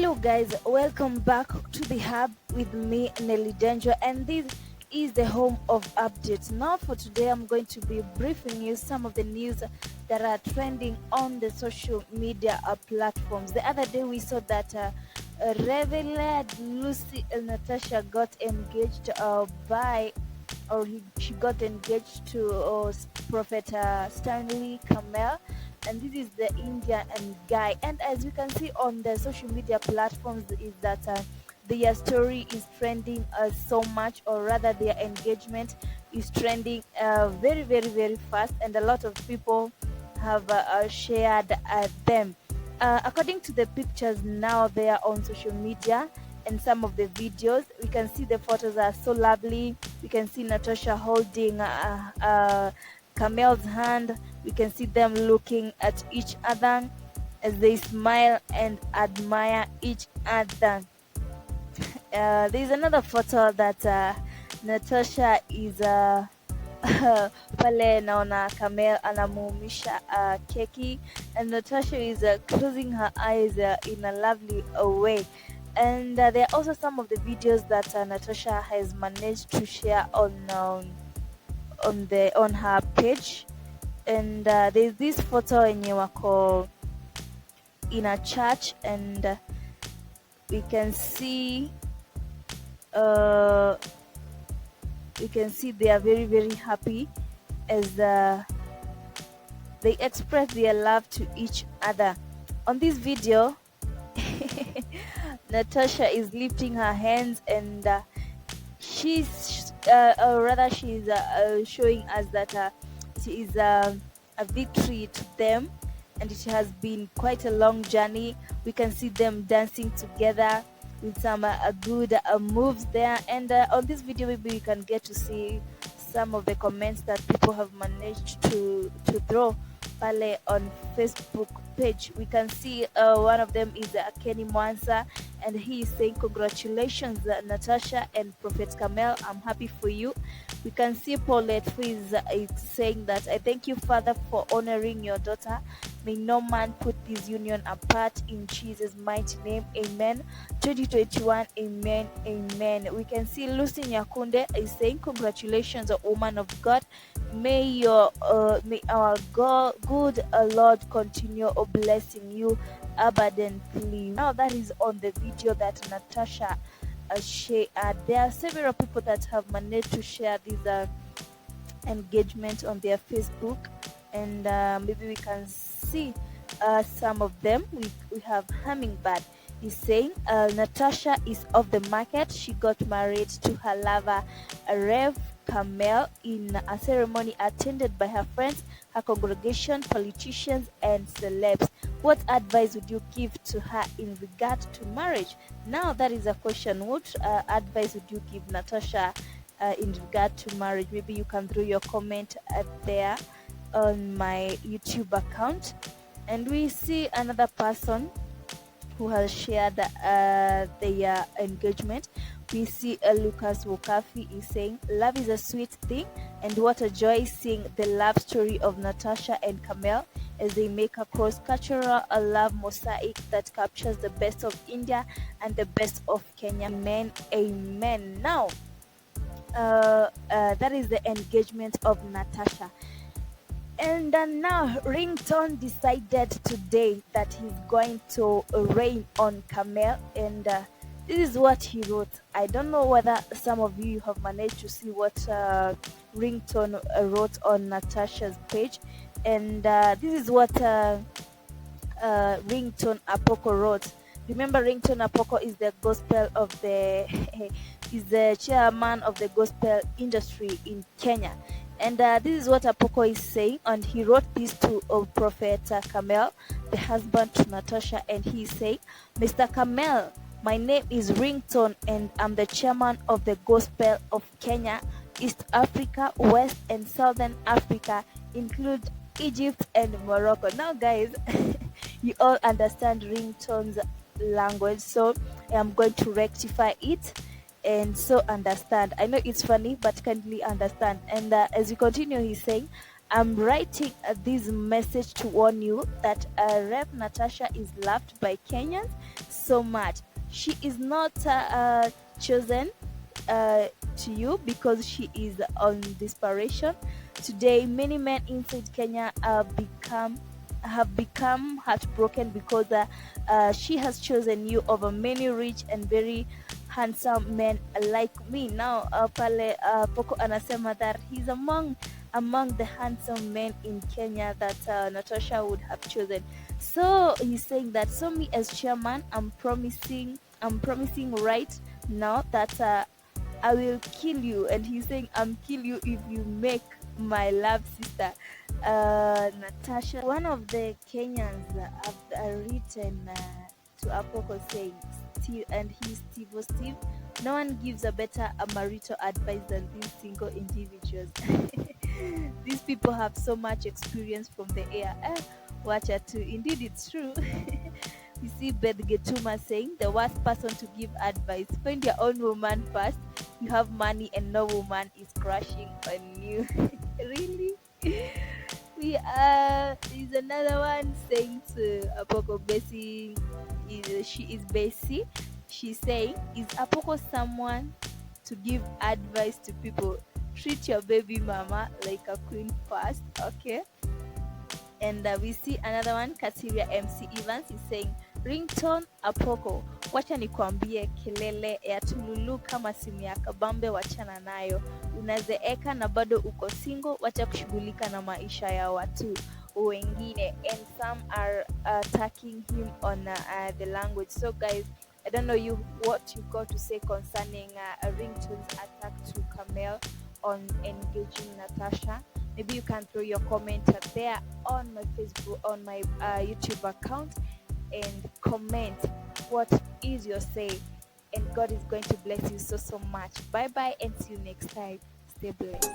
Hello guys, welcome back to the hub with me, Nelly Danger, and this is the home of updates. Now for today I'm going to be briefing you some of the news that are trending on the social media platforms. The other day we saw that Revered Lucy Natasha got engaged she got engaged to Prophet Stanley Carmel, and this is the Indian guy. And as you can see on the social media platforms, is that their story is trending so much, or rather their engagement is trending very, very, very fast, and a lot of people have shared them. According to the pictures now they are on social media and some of the videos, we can see the photos are so lovely. We can see Natasha holding Carmel's hand. We can see them looking at each other as they smile and admire each other. There's another photo that Natasha is pale naona Carmel anamuumisha keki, and Natasha is closing her eyes in a lovely way. And there are also some of the videos that Natasha has managed to share on her page. And there's this photo in wako in a church, and we can see they are very, very happy as they express their love to each other. On this video Natasha is lifting her hands, and she's showing us that she is a victory to them, and it has been quite a long journey. We can see them dancing together with some good moves there, and on this video maybe we can get to see some of the comments that people have managed to throw pale on Facebook page. We can see one of them is Kenny Mwansa, and he is saying congratulations Natasha and Prophet Carmel, I'm happy for you. We can see Paulette who is saying that I thank you Father for honoring your daughter, may no man put this union apart, in Jesus mighty name, amen. 2021, amen, amen. We can see Lucy Nyakunde is saying congratulations woman of God, may our God, good Lord continue blessing you abundantly. Now that is on the video that Natasha shared. There are several people that have managed to share this engagement on their Facebook, and maybe we can see some of them. We have Hummingbird is saying Natasha is off the market. She got married to her lover Rev Carmel in a ceremony attended by her friends, her congregation, politicians and celebs. What advice would you give to her in regard to marriage? Now that is a question. What advice would you give Natasha in regard to marriage? Maybe you can throw your comment there on my YouTube account. And we see another person who has shared their engagement. We see Lucas Wokafi is saying love is a sweet thing, and what a joy seeing the love story of Natasha and Carmel as they make a cross-cultural love mosaic that captures the best of India and the best of Kenya. Amen, amen. Now that is the engagement of Natasha. And now Ringtone decided today that he's going to rain on Carmel, and this is what he wrote. I don't know whether some of you have managed to see what Ringtone wrote on Natasha's page, and this is what Ringtone Apoko wrote. Remember, Ringtone Apoko is the gospel of the is the chairman of the gospel industry in Kenya. And this is what Apoko is saying, and he wrote this to Prophet Carmel, the husband to Natasha, and he is saying, Mr. Carmel, my name is Ringtone, and I'm the chairman of the gospel of Kenya, East Africa, West and Southern Africa, include Egypt and Morocco. Now guys, you all understand Ringtone's language, so I am going to rectify it. And so understand. I know it's funny, but kindly understand. And as we continue, he's saying, I'm writing this message to warn you that Rev Natasha is loved by Kenyans, so much. She is not chosen to you because she is on desperation. Today, many men inside Kenya have become heartbroken because she has chosen you over many rich and very handsome men like me. Now, pale Poko anasema that he's among the handsome men in Kenya that Natasha would have chosen. So he's saying that, so me as chairman, I'm promising right now that I will kill you. And he's saying, I'm kill you if you make my love sister. Natasha, one of the Kenyans have written to Apoko saying, Steve, and he's Steve. No one gives a better marital advice than these single individuals. These people have so much experience from the air. Watcha too. Indeed, it's true. You see Beth Getuma saying, the worst person to give advice. Find your own woman first. You have money and no woman is crushing on you. Really? There's another one saying to Apoko Bessie, she is Bessie. She's saying, is Apoko someone to give advice to people? Treat your baby mama like a queen first, okay? And we see another one, Katiria MC Evans is saying, Ringtone Apoko, wacha nikwambie kelele ya tululu kama simu ya kabambe, wachana nayo. Unazeeka na bado uko single, wacha kushughulika na maisha ya watu wengine. And some are attacking him on the language. So guys, I don't know what you got to say concerning Ringtone's attack to Carmel on engaging Natasha. Maybe you can throw your comment there on my Facebook, on my YouTube account, and comment what is your say. And God is going to bless you so much. Bye bye and see you next time. Stay blessed.